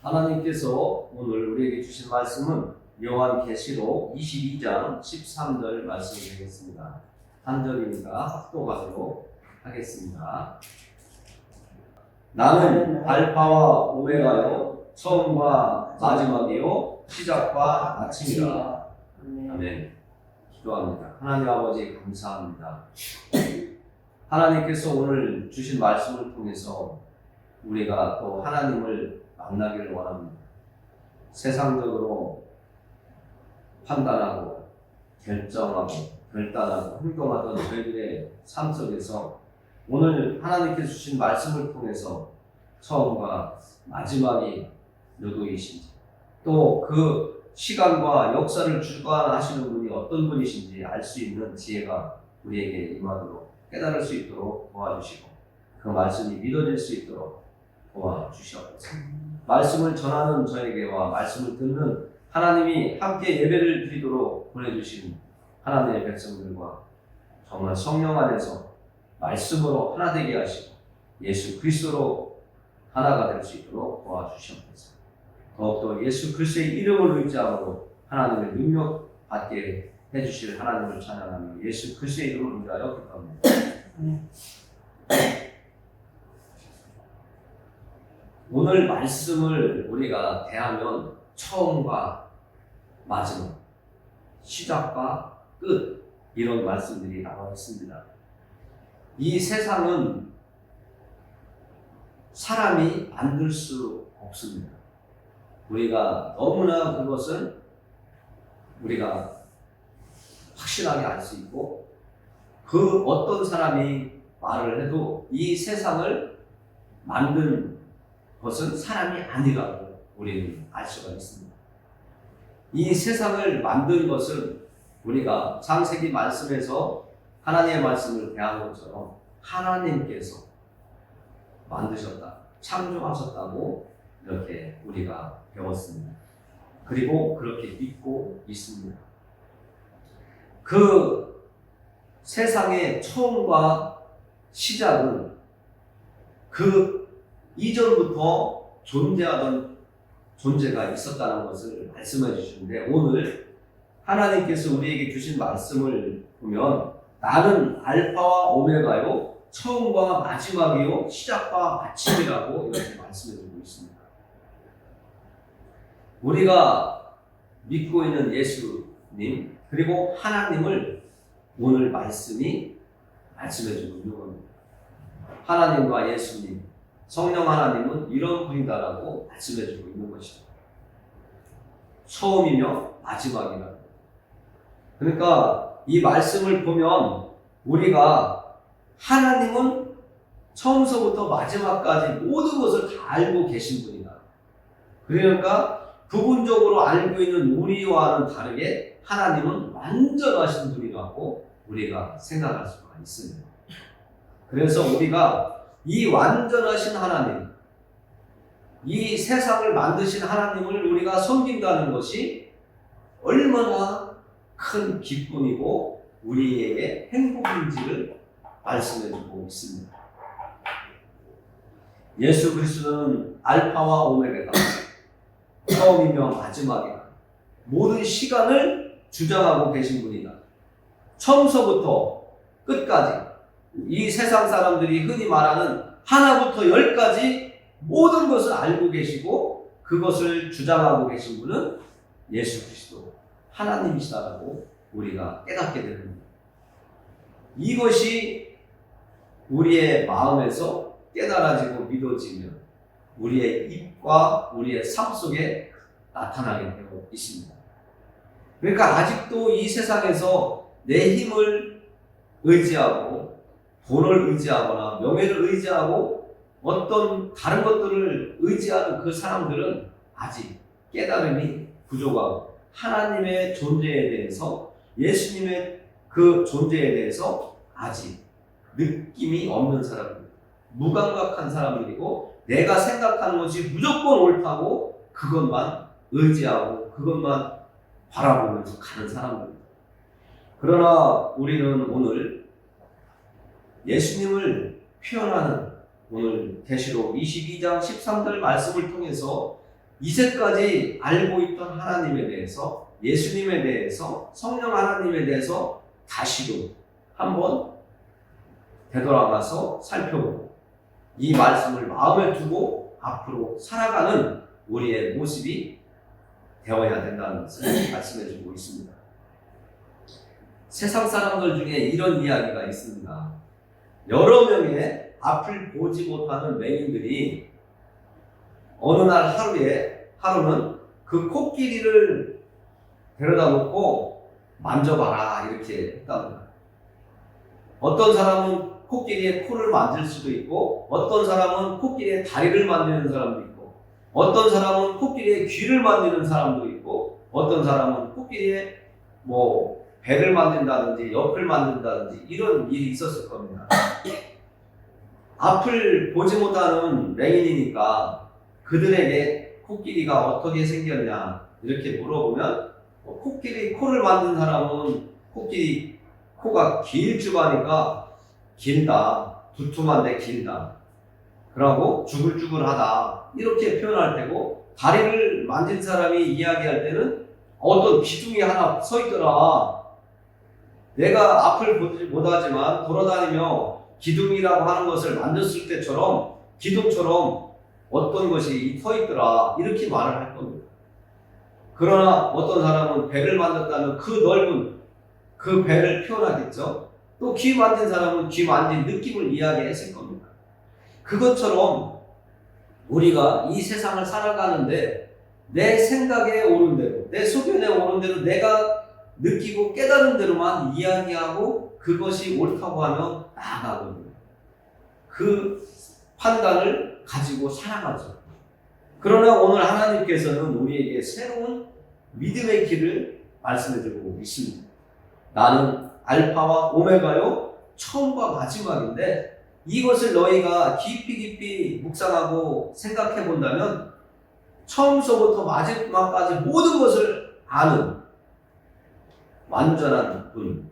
하나님께서 오늘 우리에게 주신 말씀은 요한계시록 22장 13절 말씀이 되겠습니다. 한 절이니까 합독하도록 하겠습니다. 나는 알파와 오메가요 처음과 마지막이요 시작과 마침이라. 아멘. 기도합니다. 하나님 아버지 감사합니다. 하나님께서 오늘 주신 말씀을 통해서 우리가 또 하나님을 만나기를 원합니다. 세상적으로 판단하고 결정하고 결단하고 행동하던 저희들의 삶 속에서 오늘 하나님께서 주신 말씀을 통해서 처음과 마지막이 누구이신지 또 그 시간과 역사를 주관하시는 분이 어떤 분이신지 알 수 있는 지혜가 우리에게 임하도록 깨달을 수 있도록 도와주시고 그 말씀이 믿어질 수 있도록 도와주시옵소서. 말씀을 전하는 저에게와 말씀을 듣는 하나님이 함께 예배를 드리도록 보내주신 하나님의 백성들과 정말 성령 안에서 말씀으로 하나 되게 하시고 예수 그리스도로 하나가 될 수 있도록 도와주시옵소서. 더욱더 예수 그리스도의 이름을 의지함으로 하나님의 능력 받게 해주실 하나님을 찬양하며 예수 그리스도의 이름을 위하여 기도합니다. 오늘 말씀을 우리가 대하면 처음과 마지막, 시작과 끝 이런 말씀들이 나와 있습니다. 이 세상은 사람이 만들 수 없습니다. 우리가 너무나 그것을 우리가 확실하게 알 수 있고 그 어떤 사람이 말을 해도 이 세상을 만든 것은 사람이 아니라고 우리는 알 수가 있습니다. 이 세상을 만든 것은 우리가 창세기 말씀에서 하나님의 말씀을 대한 것처럼 하나님께서 만드셨다, 창조하셨다고 이렇게 우리가 배웠습니다. 그리고 그렇게 믿고 있습니다. 그 세상의 처음과 시작은 그 이전부터 존재하던 존재가 있었다는 것을 말씀해 주시는데 오늘 하나님께서 우리에게 주신 말씀을 보면 나는 알파와 오메가요 처음과 마지막이요 시작과 마침이라고 이렇게 말씀해 주고 있습니다. 우리가 믿고 있는 예수님 그리고 하나님을 오늘 말씀이 말씀해 주고 있는 겁니다. 하나님과 예수님 성령 하나님은 이런 분이다라고 말씀해 주고 있는 것입니다. 처음이며 마지막이라고. 그러니까 이 말씀을 보면 우리가 하나님은 처음서부터 마지막까지 모든 것을 다 알고 계신 분이다. 그러니까 부분적으로 알고 있는 우리와는 다르게 하나님은 완전하신 분이라고 우리가 생각할 수가 있습니다. 그래서 우리가 이 완전하신 하나님, 이 세상을 만드신 하나님을 우리가 섬긴다는 것이 얼마나 큰 기쁨이고 우리에게 행복인지를 말씀해주고 있습니다. 예수 그리스도는 알파와 오메가다. 처음이며 마지막이다. 모든 시간을 주장하고 계신 분이다. 처음서부터 끝까지 이 세상 사람들이 흔히 말하는 하나부터 열까지 모든 것을 알고 계시고 그것을 주장하고 계신 분은 예수 그리스도 하나님이시다라고 우리가 깨닫게 됩니다. 이것이 우리의 마음에서 깨달아지고 믿어지면 우리의 입과 우리의 삶 속에 나타나게 되고 있습니다. 그러니까 아직도 이 세상에서 내 힘을 의지하고 돈을 의지하거나 명예를 의지하고 어떤 다른 것들을 의지하는 그 사람들은 아직 깨달음이 부족하고 하나님의 존재에 대해서 예수님의 그 존재에 대해서 아직 느낌이 없는 사람들, 무감각한 사람들이고 내가 생각하는 것이 무조건 옳다고 그것만 의지하고 그것만 바라보면서 가는 사람들입니다. 그러나 우리는 오늘 예수님을 표현하는 오늘 계시록 22장 13절 말씀을 통해서 이제까지 알고 있던 하나님에 대해서, 예수님에 대해서, 성령 하나님에 대해서 다시금 한번 되돌아가서 살펴보고 이 말씀을 마음에 두고 앞으로 살아가는 우리의 모습이 되어야 된다는 것을 말씀해 주고 있습니다. 세상 사람들 중에 이런 이야기가 있습니다. 여러 명의 앞을 보지 못하는 맹인들이 어느 날 하루는 그 코끼리를 데려다 놓고 만져봐라 이렇게 했답니다. 어떤 사람은 코끼리의 코를 만질 수도 있고, 어떤 사람은 코끼리의 다리를 만지는 사람도 있고, 어떤 사람은 코끼리의 귀를 만지는 사람도 있고, 어떤 사람은 코끼리의 배를 만진다든지 옆을 만진다든지 이런 일이 있었을 겁니다. 앞을 보지 못하는 맹인이니까 그들에게 코끼리가 어떻게 생겼냐 이렇게 물어보면, 코끼리 코를 만든 사람은 코끼리 코가 길쭉 하니까 길다, 두툼한데 길다, 그러고 쭈글쭈글하다 이렇게 표현할 테고, 다리를 만진 사람이 이야기할 때는 어떤 기둥이 하나 서 있더라, 내가 앞을 보지 못하지만 돌아다니며 기둥이라고 하는 것을 만졌을 때처럼 기둥처럼 어떤 것이 서 있더라 이렇게 말을 할 겁니다. 그러나 어떤 사람은 배를 만졌다면 그 넓은 그 배를 표현하겠죠. 또 귀 만진 사람은 귀 만진 느낌을 이야기했을 겁니다. 그것처럼 우리가 이 세상을 살아가는데 내 생각에 오른 대로, 내 소견에 오른 대로 내가 느끼고 깨달은 대로만 이야기하고 그것이 옳다고 하면 나아가거든요. 그 판단을 가지고 살아가죠. 그러나 오늘 하나님께서는 우리에게 새로운 믿음의 길을 말씀해주고 있습니다. 나는 알파와 오메가요, 처음과 마지막인데, 이것을 너희가 깊이 묵상하고 생각해 본다면 처음서부터 마지막까지 모든 것을 아는 완전한 분,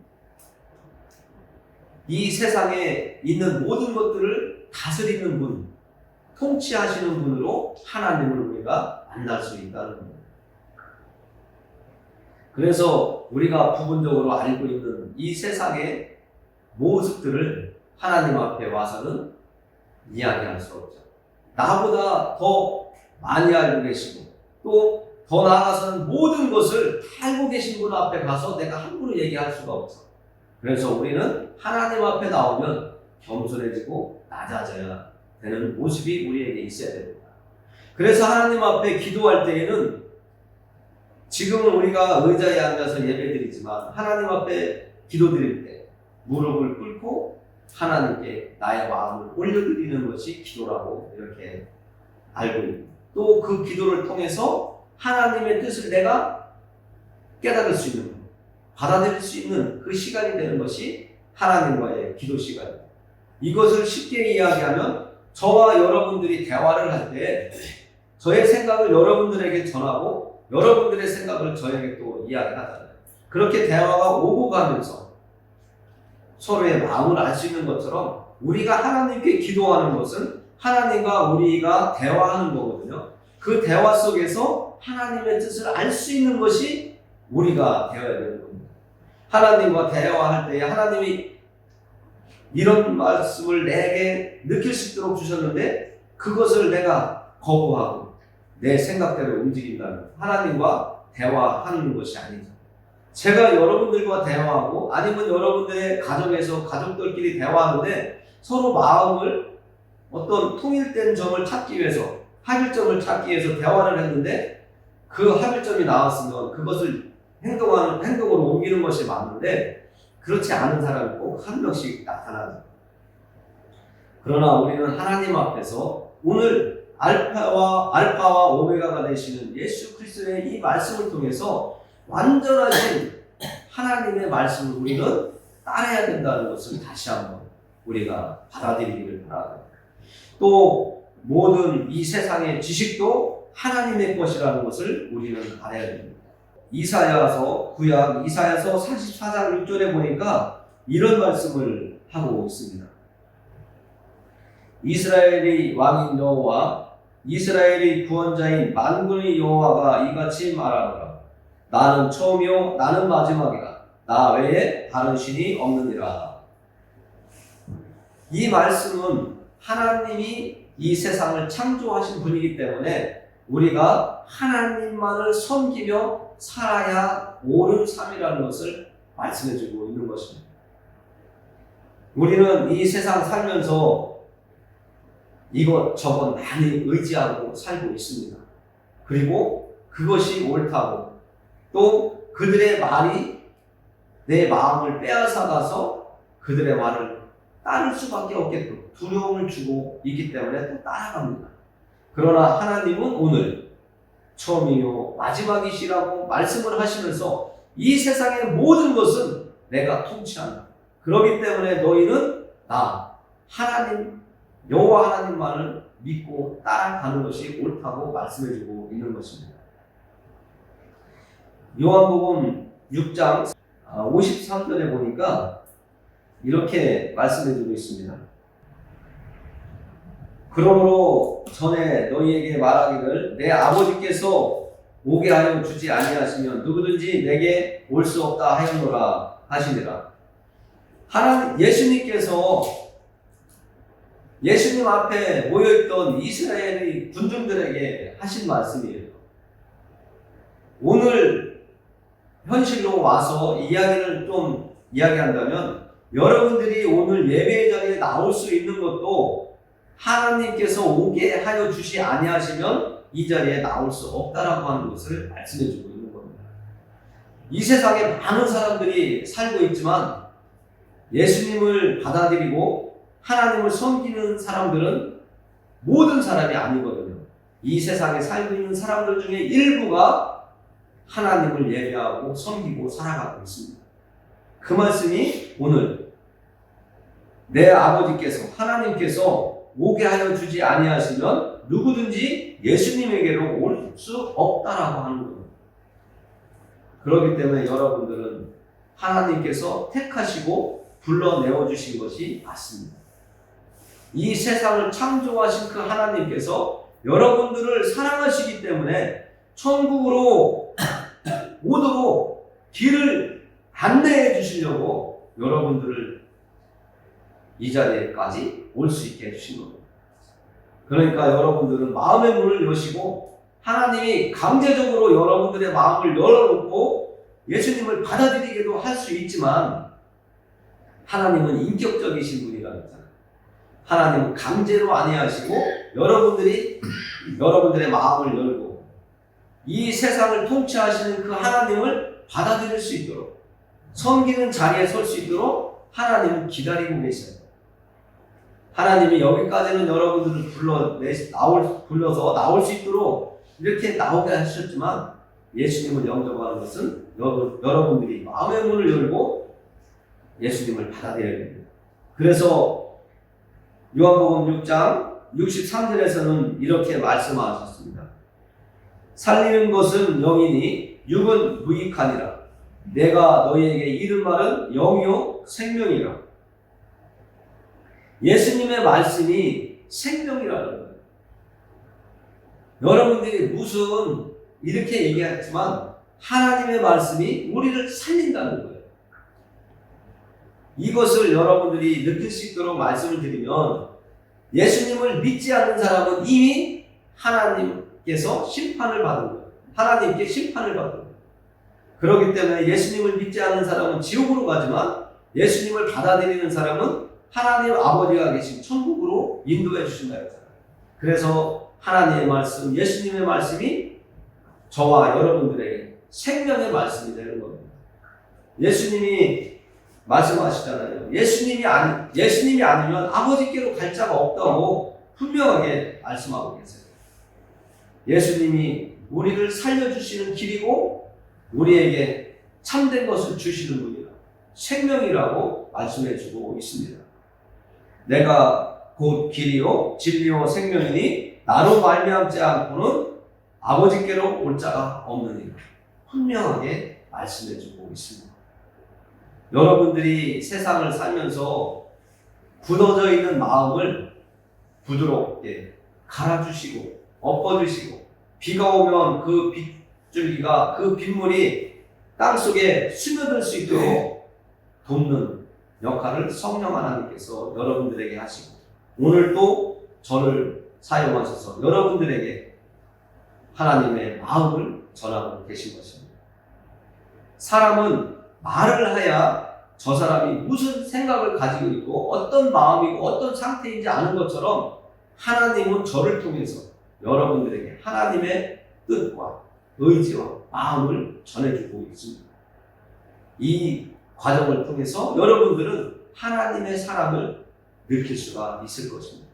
이 세상에 있는 모든 것들을 다스리는 분, 통치하시는 분으로 하나님을 우리가 만날 수 있다는 겁니다. 그래서 우리가 부분적으로 알고 있는 이 세상의 모습들을 하나님 앞에 와서는 이야기할 수 없죠. 나보다 더 많이 알고 계시고, 또 더 나아가서는 모든 것을 다 알고 계신 분 앞에 가서 내가 함부로 얘기할 수가 없어. 그래서 우리는 하나님 앞에 나오면 겸손해지고 낮아져야 되는 모습이 우리에게 있어야 됩니다. 그래서 하나님 앞에 기도할 때에는, 지금은 우리가 의자에 앉아서 예배드리지만 하나님 앞에 기도드릴 때 무릎을 꿇고 하나님께 나의 마음을 올려드리는 것이 기도라고 이렇게 알고 있습니다. 또 그 기도를 통해서 하나님의 뜻을 내가 깨달을 수 있는, 받아들일 수 있는 그 시간이 되는 것이 하나님과의 기도 시간입니다. 이것을 쉽게 이야기하면, 저와 여러분들이 대화를 할 때 저의 생각을 여러분들에게 전하고 여러분들의 생각을 저에게 또 이야기하잖아요. 그렇게 대화가 오고 가면서 서로의 마음을 알 수 있는 것처럼, 우리가 하나님께 기도하는 것은 하나님과 우리가 대화하는 거거든요. 그 대화 속에서 하나님의 뜻을 알 수 있는 것이 우리가 되어야 되는 겁니다. 하나님과 대화할 때 하나님이 이런 말씀을 내게 느낄 수 있도록 주셨는데 그것을 내가 거부하고 내 생각대로 움직인다면 하나님과 대화하는 것이 아니죠. 제가 여러분들과 대화하고, 아니면 여러분들의 가정에서 가족들끼리 대화하는데 서로 마음을 어떤 통일된 점을 찾기 위해서, 합일점을 찾기 위해서 대화를 했는데 그 합일점이 나왔으면 그것을 행동으로 옮기는 것이 맞는데, 그렇지 않은 사람이 꼭 한 명씩 나타나죠. 그러나 우리는 하나님 앞에서 오늘 알파와 오메가가 되시는 예수 그리스도의 이 말씀을 통해서 완전하신 하나님의 말씀을 우리는 따라야 된다는 것을 다시 한번 우리가 받아들이기를 바랍니다. 또 모든 이 세상의 지식도 하나님의 것이라는 것을 우리는 알아야 됩니다. 이사야서 44장 6절에 보니까 이런 말씀을 하고 있습니다. 이스라엘의 왕인 여호와 이스라엘의 구원자인 만군의 여호와가 이같이 말하노라. 나는 처음이요 나는 마지막이라. 나 외에 다른 신이 없느니라. 이 말씀은 하나님이 이 세상을 창조하신 분이기 때문에 우리가 하나님만을 섬기며 살아야 옳은 삶이라는 것을 말씀해주고 있는 것입니다. 우리는 이 세상 살면서 이것저것 많이 의지하고 살고 있습니다. 그리고 그것이 옳다고 또 그들의 말이 내 마음을 빼앗아가서 그들의 말을 따를 수밖에 없게끔 두려움을 주고 있기 때문에 또 따라갑니다. 그러나 하나님은 오늘 처음이요 마지막이시라고 말씀을 하시면서 이 세상의 모든 것은 내가 통치한다. 그렇기 때문에 너희는 나 하나님 여호와 하나님만을 믿고 따라가는 것이 옳다고 말씀해주고 있는 것입니다. 요한복음 6장 53절에 보니까 이렇게 말씀해주고 있습니다. 그러므로 전에 너희에게 말하기를 내 아버지께서 오게 하여 주지 아니하시면 누구든지 내게 올 수 없다 하였노라 하시니라. 하나님 예수님께서 예수님 앞에 모여있던 이스라엘의 군중들에게 하신 말씀이에요. 오늘 현실로 와서 이야기를 좀 이야기한다면 여러분들이 오늘 예배 자리에 나올 수 있는 것도 하나님께서 오게 하여 주시 아니하시면 이 자리에 나올 수 없다라고 하는 것을 말씀해 주고 있는 겁니다. 이 세상에 많은 사람들이 살고 있지만 예수님을 받아들이고 하나님을 섬기는 사람들은 모든 사람이 아니거든요. 이 세상에 살고 있는 사람들 중에 일부가 하나님을 예배하고 섬기고 살아가고 있습니다. 그 말씀이 오늘 내 아버지께서 하나님께서 오게 하여 주지 아니하시면 누구든지 예수님에게로 올 수 없다라고 하는 겁니다. 그렇기 때문에 여러분들은 하나님께서 택하시고 불러내어 주신 것이 맞습니다. 이 세상을 창조하신 그 하나님께서 여러분들을 사랑하시기 때문에 천국으로 오도록 길을 안내해 주시려고 여러분들을 이 자리에까지 올 수 있게 해주신 겁니다. 그러니까 여러분들은 마음의 문을 여시고 하나님이 강제적으로 여러분들의 마음을 열어놓고 예수님을 받아들이게도 할 수 있지만 하나님은 인격적이신 분이라 했잖아요. 하나님은 강제로 아니하시고 여러분들의 마음을 열고 이 세상을 통치하시는 그 하나님을 받아들일 수 있도록 섬기는 자리에 설 수 있도록 하나님은 기다리고 계셔요. 하나님이 여기까지는 여러분들을 불러서 나올 수 있도록 이렇게 나오게 하셨지만 예수님을 영접하는 것은 여러분들이 마음의 문을 열고 예수님을 받아들여야 됩니다. 그래서 요한복음 6장 63절에서는 이렇게 말씀하셨습니다. 살리는 것은 영이니 육은 무익하니라. 내가 너희에게 이른 말은 영이요 생명이라. 예수님의 말씀이 생명이라는 거예요. 여러분들이 무슨 이렇게 얘기했지만 하나님의 말씀이 우리를 살린다는 거예요. 이것을 여러분들이 느낄 수 있도록 말씀을 드리면 예수님을 믿지 않는 사람은 이미 하나님께서 심판을 받은 거예요. 하나님께 심판을 받은 거예요. 그렇기 때문에 예수님을 믿지 않는 사람은 지옥으로 가지만 예수님을 받아들이는 사람은 하나님 아버지가 계신 천국으로 인도해 주신다 했잖아요. 그래서 하나님의 말씀, 예수님의 말씀이 저와 여러분들에게 생명의 말씀이 되는 겁니다. 예수님이 말씀하시잖아요. 예수님이 아니면 아버지께로 갈 자가 없다고 분명하게 말씀하고 계세요. 예수님이 우리를 살려주시는 길이고 우리에게 참된 것을 주시는 분이라 생명이라고 말씀해주고 있습니다. 내가 곧 길이요 진리요 생명이니 나로 말미암지 않고는 아버지께로 올 자가 없느니라 분명하게 말씀해주고 있습니다. 여러분들이 세상을 살면서 굳어져 있는 마음을 부드럽게 갈아주시고 엎어주시고 비가 오면 그 빗줄기가 그 빗물이 땅속에 스며들 수 있도록 돕는 역할을 성령 하나님께서 여러분들에게 하시고 오늘 또 저를 사용하셔서 여러분들에게 하나님의 마음을 전하고 계신 것입니다. 사람은 말을 해야 저 사람이 무슨 생각을 가지고 있고 어떤 마음이고 어떤 상태인지 아는 것처럼 하나님은 저를 통해서 여러분들에게 하나님의 뜻과 의지와 마음을 전해주고 있습니다. 이 과정을 통해서 여러분들은 하나님의 사랑을 느낄 수가 있을 것입니다.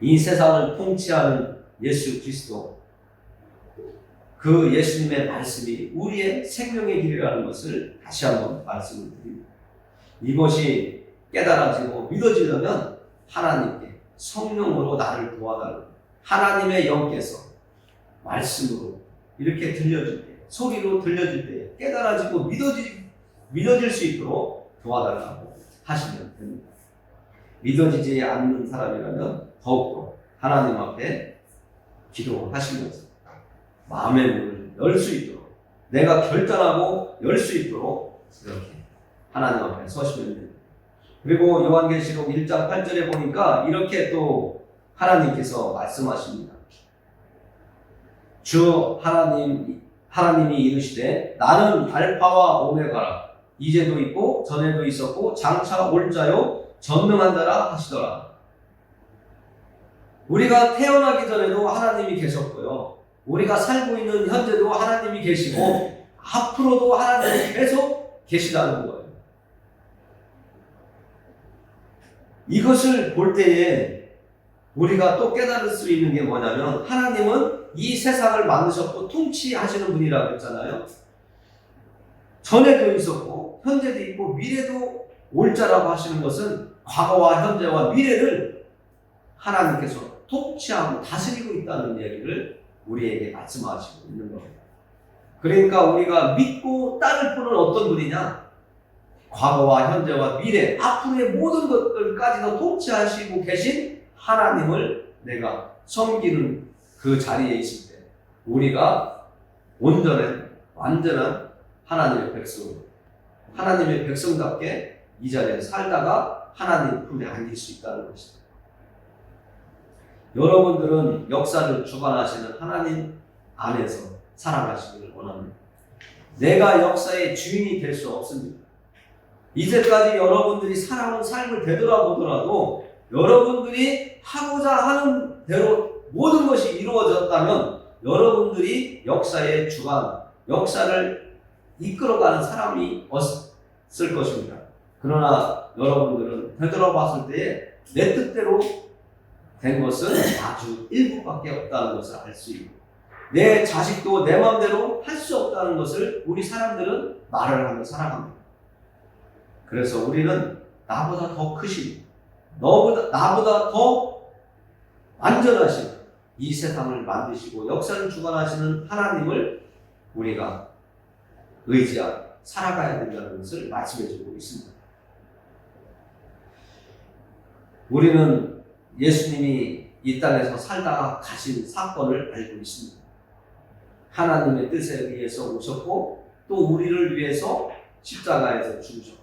이 세상을 통치하는 예수 그리스도, 그 예수님의 말씀이 우리의 생명의 길이라는 것을 다시 한번 말씀을 드립니다. 이것이 깨달아지고 믿어지려면 하나님께 성령으로 나를 도와달라고 하나님의 영께서 말씀으로 이렇게 들려줄 때, 소리로 들려줄 때 깨달아지고 믿어질 수 있도록 도와달라고 하시면 됩니다. 믿어지지 않는 사람이라면 더욱더 하나님 앞에 기도하시면서 마음의 문을 열 수 있도록, 내가 결단하고 열 수 있도록 이렇게 하나님 앞에 서시면 됩니다. 그리고 요한계시록 1장 8절에 보니까 이렇게 또 하나님께서 말씀하십니다. 주 하나님이 이르시되 나는 알파와 오메가라. 이제도 있고 전에도 있었고 장차 올 자요 전능한 자라 하시더라. 우리가 태어나기 전에도 하나님이 계셨고요. 우리가 살고 있는 현재도 하나님이 계시고 앞으로도 하나님이 계속 계시다는 거예요. 이것을 볼 때에 우리가 또 깨달을 수 있는 게 뭐냐면 하나님은 이 세상을 만드셨고 통치하시는 분이라고 했잖아요. 전에도 있었고 현재도 있고 미래도 올 자라고 하시는 것은 과거와 현재와 미래를 하나님께서 통치하고 다스리고 있다는 얘기를 우리에게 말씀하시고 있는 겁니다. 그러니까 우리가 믿고 따를 분은 어떤 분이냐? 과거와 현재와 미래, 앞으로의 모든 것들까지도 통치하시고 계신 하나님을 내가 섬기는 그 자리에 있을 때 우리가 온전한 완전한 하나님의 백성, 하나님의 백성답게 이 자리에 살다가 하나님 품에 안길 수 있다는 것입니다. 여러분들은 역사를 주관하시는 하나님 안에서 살아가시기를 원합니다. 내가 역사의 주인이 될 수 없습니다. 이제까지 여러분들이 살아온 삶을 되돌아보더라도 여러분들이 하고자 하는 대로 모든 것이 이루어졌다면 여러분들이 역사의 주관, 역사를 이끌어가는 사람이 없을 것입니다. 그러나 여러분들은 되돌아봤을 때에 내 뜻대로 된 것은 아주 일부밖에 없다는 것을 알 수 있고 내 자식도 내 마음대로 할 수 없다는 것을 우리 사람들은 말을 하며 살아갑니다. 그래서 우리는 나보다 더 크신, 나보다 더 완전하신 이 세상을 만드시고 역사를 주관하시는 하나님을 우리가 의지하고 살아가야 된다는 것을 말씀해주고 있습니다. 우리는 예수님이 이 땅에서 살다가 가신 사건을 알고 있습니다. 하나님의 뜻에 의해서 오셨고 또 우리를 위해서 십자가에서 죽으셨고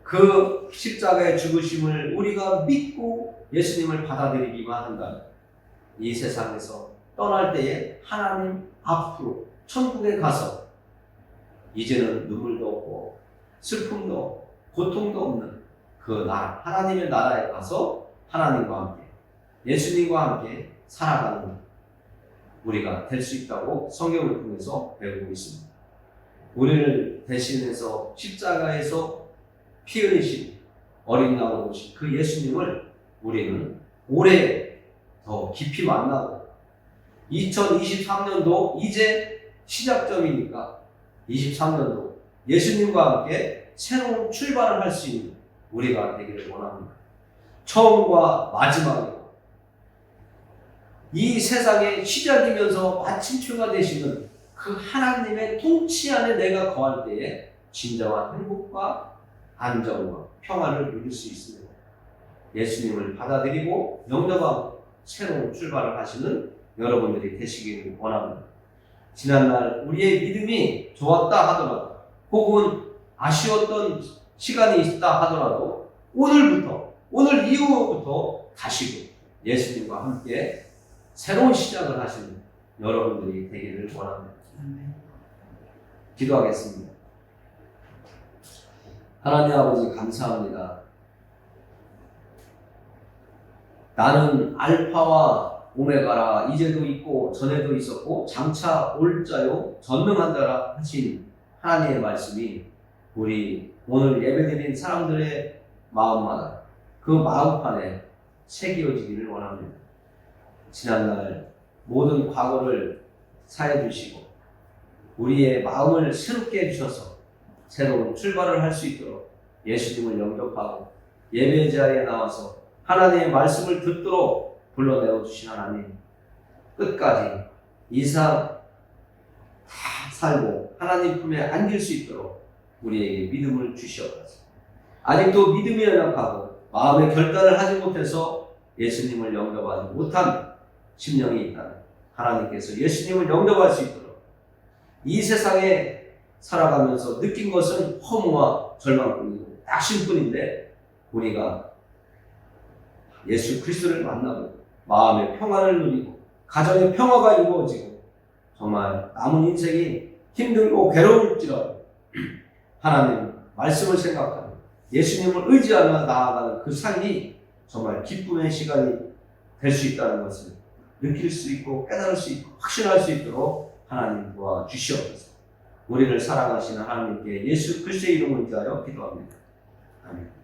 그 십자가의 죽으심을 우리가 믿고 예수님을 받아들이기만 한다면 이 세상에서 떠날 때에 하나님 앞으로 천국에 가서 이제는 눈물도 없고 슬픔도 없고 고통도 없는 그 나라, 하나님의 나라에 가서 하나님과 함께 예수님과 함께 살아가는 우리가 될 수 있다고 성경을 통해서 배우고 있습니다. 우리를 대신해서 십자가에서 피 흘리신 어린 양으로 오신 그 예수님을 우리는 올해 더 깊이 만나고 2023년도 이제 시작점이니까 23년도 예수님과 함께 새로운 출발을 할 수 있는 우리가 되기를 원합니다. 처음과 마지막이고 이 세상의 시작이면서 마침표가 되시는 그 하나님의 통치 안에 내가 거할 때에 진정한 행복과 안정과 평안을 누릴 수 있습니다. 예수님을 받아들이고 영접하고 새로운 출발을 하시는 여러분들이 되시기를 원합니다. 지난날 우리의 믿음이 좋았다 하더라도 혹은 아쉬웠던 시간이 있다 하더라도 오늘 이후부터 다시금 예수님과 함께 새로운 시작을 하시는 여러분들이 되기를 원합니다. 기도하겠습니다. 하나님 아버지 감사합니다. 나는 알파와 오메가라, 이제도 있고 전에도 있었고 장차 올 자요 전능한 자라 하신 하나님의 말씀이 우리 오늘 예배드린 사람들의 마음마다 그 마음판에 새겨지기를 원합니다. 지난날 모든 과거를 사해 주시고 우리의 마음을 새롭게 해주셔서 새로운 출발을 할 수 있도록 예수님을 영접하고 예배 자리에 나와서 하나님의 말씀을 듣도록 불러내어 주신 하나님, 끝까지 이 세상 다 살고 하나님 품에 안길 수 있도록 우리에게 믿음을 주시옵소서. 아직도 믿음이 연약하고 마음의 결단을 하지 못해서 예수님을 영접하지 못한 심령이 있다면 하나님께서 예수님을 영접할 수 있도록 이 세상에 살아가면서 느낀 것은 허무와 절망뿐이고 낙심뿐인데 우리가 예수 그리스도를 만나고 마음의 평안을 누리고 가정의 평화가 이루어지고 정말 남은 인생이 힘들고 괴로울지라도 하나님 말씀을 생각하며 예수님을 의지하며 나아가는 그 삶이 정말 기쁨의 시간이 될 수 있다는 것을 느낄 수 있고 깨달을 수 있고 확신할 수 있도록 하나님 도와주시옵소서. 우리를 사랑하시는 하나님께 예수 그리스도의 이름을 위하여 기도합니다. 아멘.